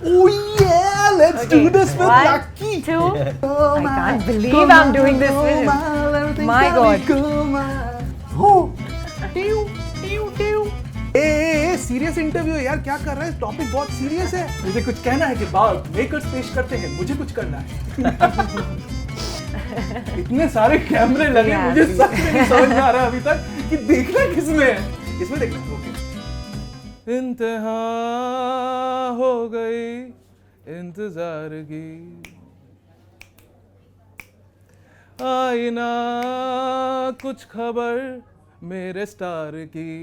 Oh yeah, let's do this with Lucky. 1, 2. I can't believe I'm doing this with him. My God. Serious interview है यार, क्या कर रहा है? Topic बहुत सीरियस है। मुझे कुछ कहना है कि बाद मेकर्स पेश करते हैं, मुझे कुछ करना है। इतने सारे कैमरे लगे, मुझे सच में नहीं समझ में आ रहा अभी तक कि देखना किसमें है। इसमें देखना। ओके। इंतहा हो गई इंतजार की, आई ना कुछ खबर मेरे स्टार की,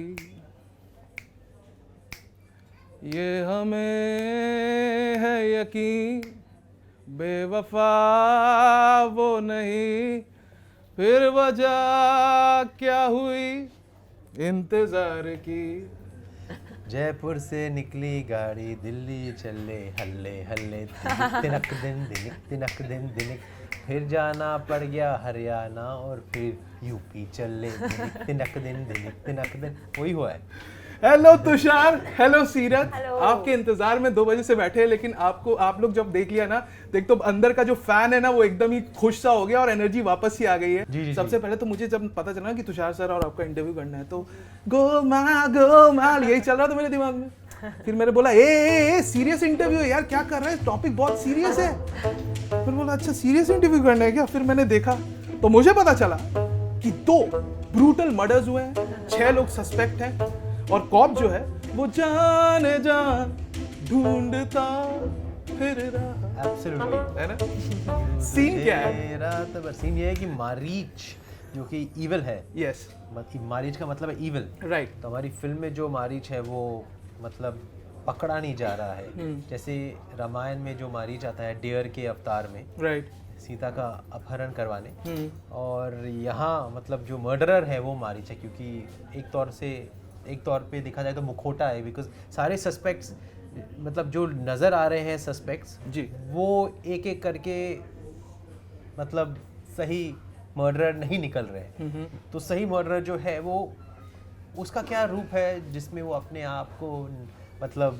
ये हमें है यकीन बेवफा वो नहीं, फिर वजह क्या हुई इंतजार की। जयपुर से निकली गाड़ी दिल्ली चले हल्ले हल्ले, तिनक दिन तिनक दिन दिनिक, फिर जाना पड़ गया हरियाणा और फिर यूपी चले, तिनक दिन वही हुआ है। हेलो तुषार, हेलो सीरत। आपके इंतजार में 2 बजे से बैठे हैं, लेकिन आप लोग जब देख लिया ना, देख तो अंदर का जो फैन है ना वो एकदम ही खुश सा हो गया और एनर्जी वापस ही आ गई है। जी, सबसे पहले तो मुझे जब पता चला कि तुषार सर और आपका इंटरव्यू करना है तो गोलमाल यही चल रहा था मेरे दिमाग में। फिर मैंने बोला ए सीरियस इंटरव्यू है यार, क्या कर रहा है? टॉपिक बहुत सीरियस है। फिर बोला अच्छा सीरियस इंटरव्यू करना है क्या? फिर मैंने देखा तो मुझे पता चला कि 2 ब्रूटल मर्डर्स हुए हैं, 6 लोग सस्पेक्ट हैं और कॉप जो है वो जान ढूंढता फिर रहा। एब्सोल्युटली है ना? सीन क्या है? सीन ये है कि मारीच जो कि ईविल है। यस, मारीच का मतलब है ईविल, राइट। तो हमारी फिल्म में जो मारीच है वो मतलब पकड़ा नहीं जा रहा है। जैसे रामायण में जो मारीच आता है डेयर के अवतार में, राइट, सीता का अपहरण करवाने, और यहाँ मतलब जो मर्डरर है वो मारीच है, क्योंकि एक तौर पे देखा जाए तो मुखौटा है, बिकॉज सारे सस्पेक्ट्स मतलब जो नज़र आ रहे हैं सस्पेक्ट्स जी, वो एक एक करके मतलब सही मर्डरर नहीं निकल रहे। तो सही मर्डरर जो है वो उसका क्या रूप है जिसमें वो अपने आप को मतलब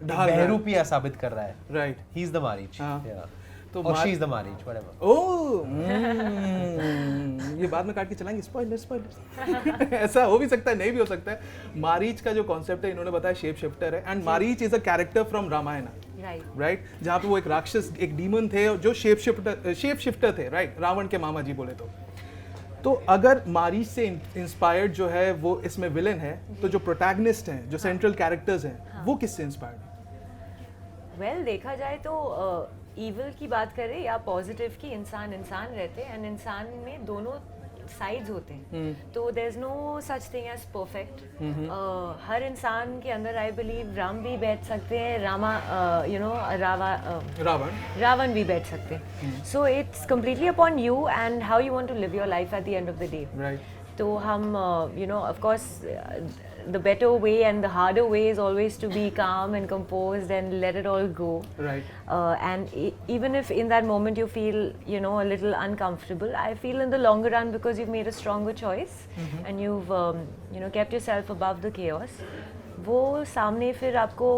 बहरूपिया साबित कर रहा है। Right, he is the Marich, तो और she is the Marich, whatever. Oh, ये बाद में काट के चलाएंगे, स्पॉइलर। ऐसा हो भी सकता है, नहीं भी हो सकता है। मारीच का जो कॉन्सेप्ट है इन्होंने बताया शेप शिफ्टर है, and Maricha is a character from Ramayana, right, जहाँ पे वो एक राक्षस, एक डीमन थे जो शेप शिफ्टर थे, राइट, रावण के मामा जी बोले तो अगर मारीच से इंस्पायर्ड जो है वो इसमें विलेन है, तो जो प्रोटैगनिस्ट हैं, जो सेंट्रल कैरेक्टर्स हैं, वो किससे इंस्पायर्ड है? वेल देखा जाए तो ईविल की बात करें या पॉजिटिव की, इंसान रहते हैं एंड इंसान में दोनों साइड्स होते हैं, तो there is no such thing as perfect. हर इंसान के अंदर आई बिलीव राम भी बैठ सकते हैं, रावण भी बैठ सकते हैं। So it's completely upon you and how you want to live your life at the end of the day. तो हम of course the better way and the harder way is always to be calm and composed and let it all go. Right. And even if in that moment you feel, a little uncomfortable, I feel in the longer run, because you've made a stronger choice and you've, kept yourself above the chaos, वो सामने फिर आपको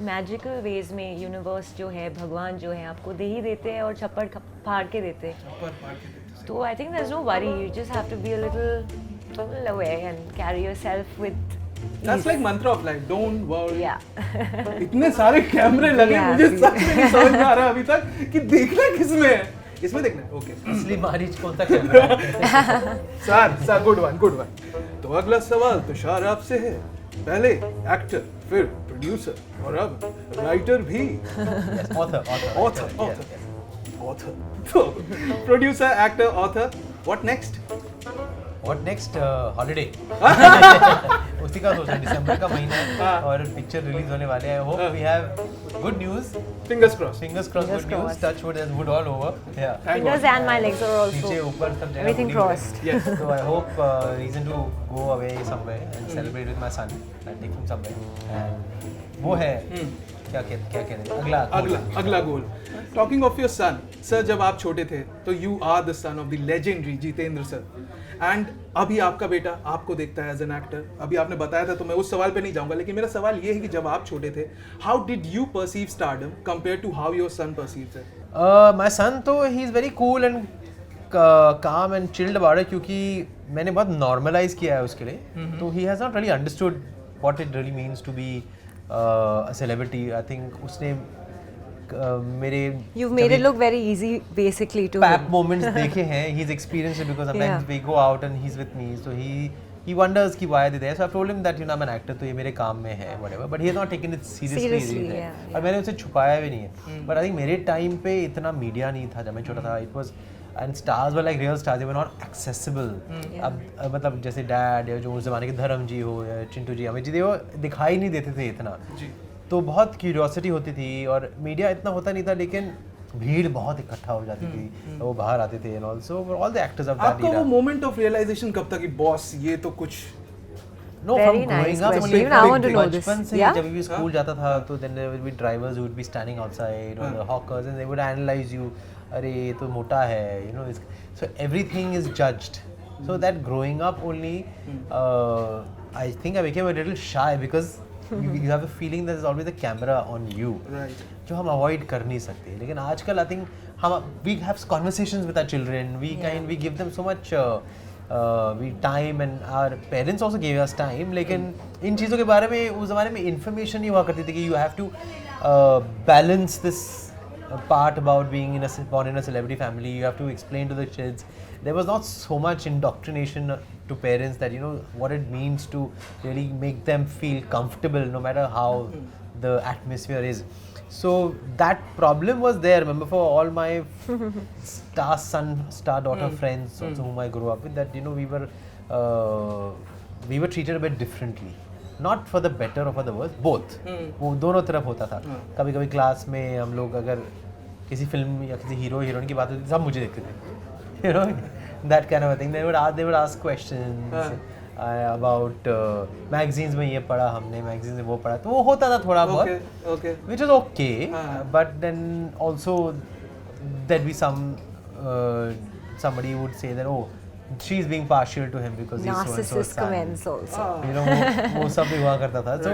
magical veg में universe जो है, भगवान जो है, आपको दे ही देते हैं और छप्पड़ फाड़ के देते हैं। तो I think there is no worry, you just have to be a little aware and carry yourself with That's like mantra of life, don't worry. Yeah. इतने सारे कैमरे लगे, मुझे सच में नहीं समझ में आ रहा अभी तक कि देखना किसमें है। इसमें देखना है, ओके। असली मारीच कौन सा कैमरा है? Sir good one. तो अगला सवाल तुषार आपसे है। पहले एक्टर, फिर प्रोड्यूसर और अब राइटर भी। ऑथर। तो producer, actor, author, what next? Holiday. उसी का सोचा, दिसंबर का महीना है और पिक्चर रिलीज होने वाले हैं। Hope we have good news, fingers cross, good news, touch wood and wood all over. Fingers and my legs are also नीचे ऊपर सब everything crossed. Yes. So I hope reason to go away somewhere and celebrate with my son and take him somewhere. And वो है क्या कह रहे हैं अगला गोल। Talking of your son sir, जब आप छोटे थे तो you are the son of the legendary Jeetendra sir, and अभी आपका बेटा आपको देखता है एज एन एक्टर। अभी आपने बताया था तो मैं उस सवाल पे नहीं जाऊंगा, लेकिन मेरा सवाल ये है कि जब आप छोटे थे, how did you perceive stardom compare to how your son perceives it? My son तो he is very cool and calm and chilled about it, क्योंकि मैंने बहुत नॉर्मलाइज किया है उसके लिए, तो he has not really understood what it really means to be a celebrity. I think उसने मेरे You've made it look very easy basically to pap him. Moments देखे हैं, he's experienced it because sometimes we go out and he's with me, so he wonders कि why are they there. So I told him that you know I'm an actor, तो ये मेरे काम में है whatever, but he has not taken it seriously. yeah. और मैंने उसे छुपाया भी नहीं है, but I think मेरे टाइम पे इतना मीडिया नहीं था जब मैं छोटा था. It was and stars were like real stars, they were not accessible. अब मतलब जैसे डैड या जो उस ज़माने के धर्म जी हो या चिंटू जी, अमित जी, वो दिखाई नहीं देते थे इतना, तो बहुत क्यूरियोसिटी होती थी और मीडिया इतना होता नहीं था, लेकिन भीड़ बहुत इकट्ठा हो जाती थी, वो बाहर आते थे and also all the actors of that आपका वो मोमेंट ऑफ रियलाइजेशन कब था कि बॉस ये तो कुछ No, Very from nice growing up, question. only Even I want to know this. बचपन से Yeah? जब भी स्कूल जाता था तो then there would be drivers who would be standing outside or the hawkers and they would analyze you. अरे ये तो मोटा है, you know. So everything is judged. So that growing up only, I think I became a little shy because you have a feeling there's always a camera on you. Right. जो हम avoid कर नहीं सकते, लेकिन आजकल I think हम we have conversations with our children, we give them so much we time and our parents also give us time, लेकिन इन चीज़ों के बारे में उस ज़माने में इन्फॉर्मेशन नहीं हुआ करती थी कि you have to balance this part about being born in a celebrity family. You have to explain to the kids. There was not so much indoctrination to parents that you know what it means to really make them feel comfortable no matter how the atmosphere is. So that problem was there. Remember, for all my star son, star daughter friends also whom I grew up with, that you know we were treated a bit differently. Not for the better or for the worse, both. वो दोनों तरफ होता था. कभी कभी class में हम लोग अगर किसी फिल्म या किसी हीरो हीरोइन की बात होती थी, सब मुझे देखते थे, you know, that kind of a thing. They would ask questions about magazines में ये पढ़ा हमने, magazines में वो पढ़ा, तो वो होता था थोड़ा बहुत, which is okay, but then also there'd be somebody would say that oh, she's being partial to him because he's so and so. Narcissist comments also. You know, वो सब भी हुआ करता था. So,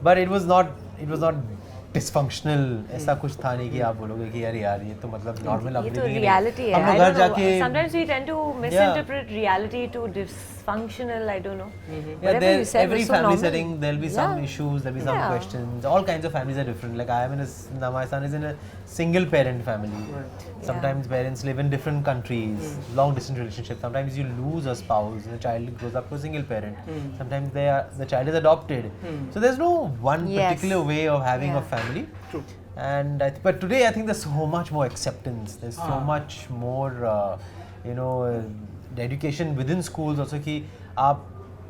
but it was not dysfunctional. ऐसा कुछ था नहीं कि आप बोलोगे कि यार ये तो मतलब normal ये तो upbringing है. reality है. हम I लोग घर don't know. जाके Sometimes we tend to misinterpret reality to dysfunctional. I don't know. yeah, Whatever you said every was so family normal. setting there'll be some issues, there'll be some Yeah. questions. All kinds of families are different. Like I am now my son is in a single parent family. Sometimes parents live in different countries, long distance relationships. Sometimes you lose a spouse and the child grows up to a single parent. Sometimes the child is adopted. So there's no one particular way of having a family. True. And but today I think there's so much more acceptance. There's so much more education within schools also कि आप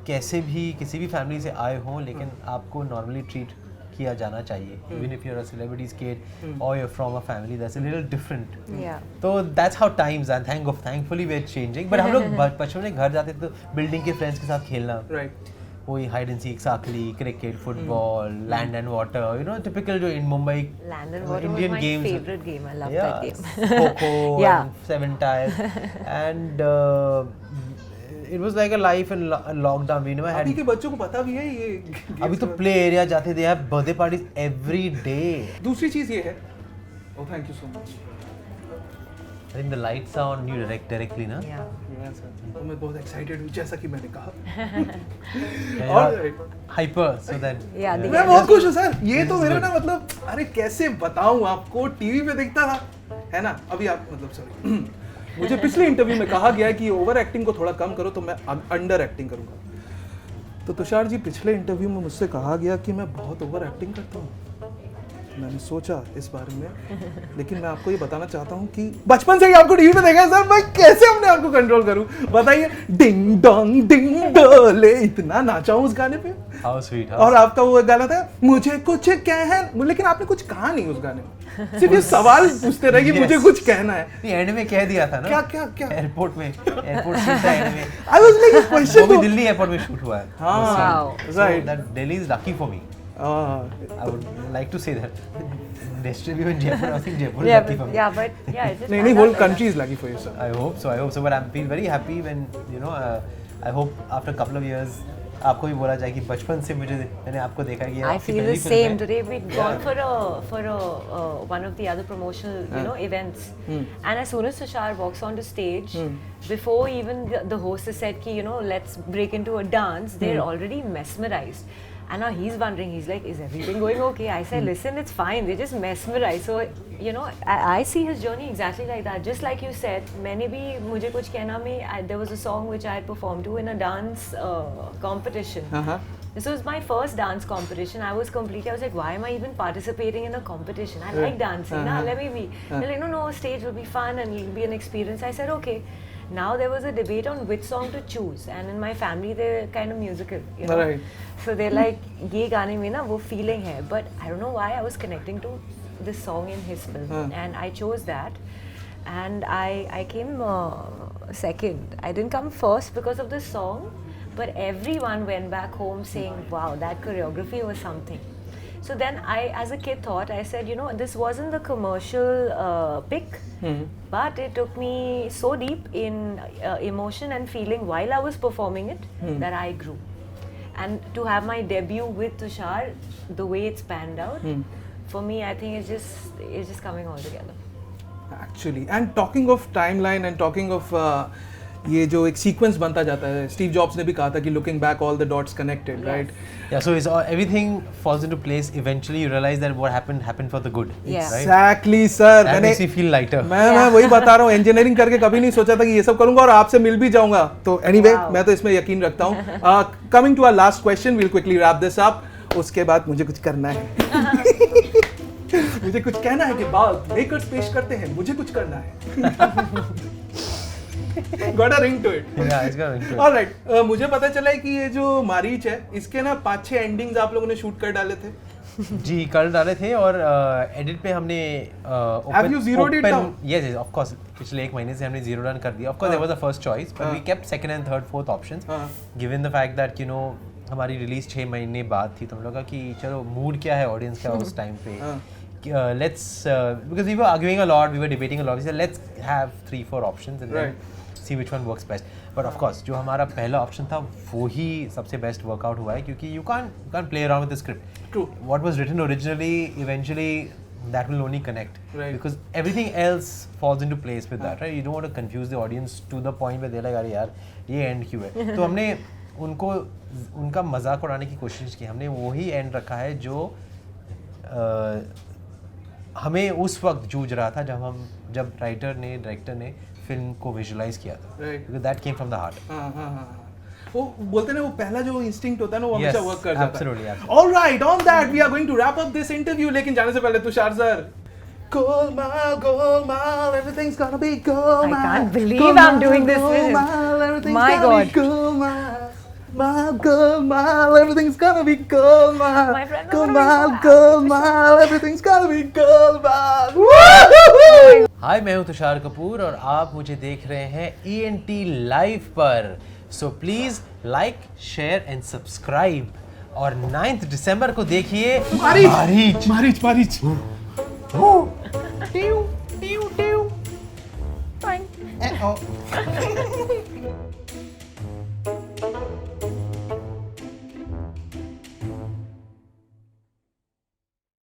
कैसे भी किसी भी family से आए हों, लेकिन आपको नॉर्मली ट्रीट किया जाना चाहिए. Even if you're a celebrity's kid or you're from a family that's a little different. Yeah. तो that's how times and thankfully we're changing. But हम लोग बचपन में घर जाते थे तो बिल्डिंग के फ्रेंड्स के साथ खेलना. Right. वही हाइड एंड सीक, साखली, cricket, football, land and water, you know typical जो in Mumbai Land and Water Indian was my games. favorite game. I love that game. Coco Yeah. and Seven Tiles and it was like a life in lockdown. We never had. अभी के बच्चों को पता भी है ये अभी तो प्ले एरिया जाते थे, यार बर्थडे पार्टीज एवरी डे. दूसरी चीज ये है, oh thank you so much. I think the lights are on you directly ना. Yeah. तो मैं बहुत एक्साइटेड हूँ जैसा कि मैंने कहा. Yeah, और hyper so that Yeah, the- मैं बहुत खुश हूँ सर. ये तो मेरा ना मतलब अरे कैसे बताऊँ आपको, टीवी पे दिखता था है ना. अभी आप मतलब सॉरी मुझे पिछले इंटरव्यू में कहा गया है कि ओवर एक्टिंग को थोड़ा कम करो, तो मैं अंडर एक्टिंग करूँगा. तो तुषार जी पिछले इंटरव्यू में मुझसे कहा गया कि मैं बहुत ओवर एक्टिंग करता हूँ. मैंने सोचा इस बारे में, लेकिन मैं आपको ये बताना चाहता हूँ कि बचपन से ही आपको टीवी पे देखा है सर, मैं कैसे अपने आप को कंट्रोल करूँ बताइए. डिंग डोंग डिंग डोले, इतना नाचा हूँ उस गाने पे. how sweet. और आपका वो गाना था मुझे कुछ कह, लेकिन आपने कुछ कहा नहीं उस गाने में, सिर्फ ये सवाल पूछते रहे कि मुझे कुछ कहना है. नहीं एंड में कह दिया था ना. क्या एयरपोर्ट शूट था एंड में. आई वाज लाइक वो भी क्वेश्चन. दिल्ली एयरपोर्ट में शूट हुआ है. हाँ Wow. Right. That Delhi is lucky for me. I would like to say that. Necessarily in Jaipur, I think Jaipur is lucky for me. but yeah, it just नहीं panned whole out like country is lucky for you, sir. I hope so. But I feel very happy when, you know, I hope after a couple of years, आपको भी बोला जाए कि बचपन से मैंने आपको देखा है कि that. I आपकी feel the पहली फिल्म same. है। Today we'd gone for a one of the other promotional events, and as soon as Tushar walks onto stage, before even the host has said ki, let's break into a dance, they're already mesmerized. And now he's wondering, he's like, is everything going okay? I said, listen, it's fine. They're just mesmerized. So, I see his journey exactly like that. Just like you said, मैंने भी मुझे कुछ कहना में, there was a song which I had performed to in a dance competition. This was my first dance competition. I was like, why am I even participating in a competition? I like dancing. Let me be. They're like, no, stage will be fun and it'll be an experience. I said, okay. Now there was a debate on which song to choose, and in my family they're kind of musical, Right. So they're like, ये गाने में ना वो feeling है, but I don't know why I was connecting to this song in his film, and I chose that, and I came second. I didn't come first because of the song, but everyone went back home saying, wow, that choreography was something. So then I, as a kid, thought, I said, this wasn't the commercial pick, but it took me so deep in emotion and feeling while I was performing it that I grew. And to have my debut with Tushar, the way it's panned out, for me, I think it's just coming all together. Actually, and talking of timeline and talking of ये जो एक sequence बनता जाता है, Steve jobs ने भी कहा था कि looking back all the dots connected, right? Yeah, so everything falls into place. Eventually, you realize that what happened for the good. Yeah. Right? Exactly, sir. That makes you feel lighter. मैं वही बता रहा हूँ, engineering करके कभी नहीं सोचा था कि ये सब करूंगा और आपसे मिल भी जाऊंगा. तो anyway, मैं तो इसमें यकीन रखता हूँ. Coming to our last question, we'll quickly wrap this up. उसके बाद मुझे कुछ करना है. मुझे कुछ कहना है कि बाद मेकर्स पेश करते हैं, मुझे कुछ करना है. Got a ring to it. Yeah, it's got a ring to it. All right. मुझे पता चला है कि ये जो मारीच है, इसके ना 5-6 एंडिंग्स आप लोगों ने शूट कर डाले थे. जी कर डाले थे और एडिट पे हमने Have you zeroed it down? Yes, of course. पिछले 1 महीने से हमने zero down कर दिया. Of course, that was the first choice, but we kept second and third, fourth options. Given the fact that हमारी रिलीज 6 महीने बाद थी, तो हम लोग का कि चलो मूड क्या है ऑडियंस का उस टाइम पे. Let's because we were arguing a lot, we were debating a lot. We said let's have 3-4 options and then see which one works best. But of course, जो हमारा पहला ऑप्शन था वो ही सबसे बेस्ट वर्कआउट हुआ है क्योंकि you can't play around with the script. True. What was written originally, eventually that will only connect. Right. Because everything else falls into place with that, right? You don't want to confuse the audience to the point where they're like, अरे यार ये end क्यों है? तो हमने उनका मजाक उड़ाने की कोशिश की. हमने वही एंड रखा है जो हमें उस वक्त जूझ रहा था जब राइटर ने डायरेक्टर ने फिल्म को विजुअलाइज किया था. Because that came from the heart. वो बोलते हैं ना वो पहला जो इंस्टिंक्ट होता है ना वो हमेशा वर्क कर जाता है. Absolutely. All right, on that we are going to wrap up this interview. लेकिन जाने से पहले Tushar sir, Golmaal, everything's gonna be Golmaal. I can't believe I'm doing this with him. Everything's My gonna be God. Golmaal, everything's gonna be Golmaal. My friend was gonna be so Golmaal, everything's gonna be Golmaal. Woo! हाय, मैं हूं तुषार कपूर और आप मुझे देख रहे हैं ENT live पर. So please like, share and subscribe और 9th दिसंबर को देखिए मारीच. Fine.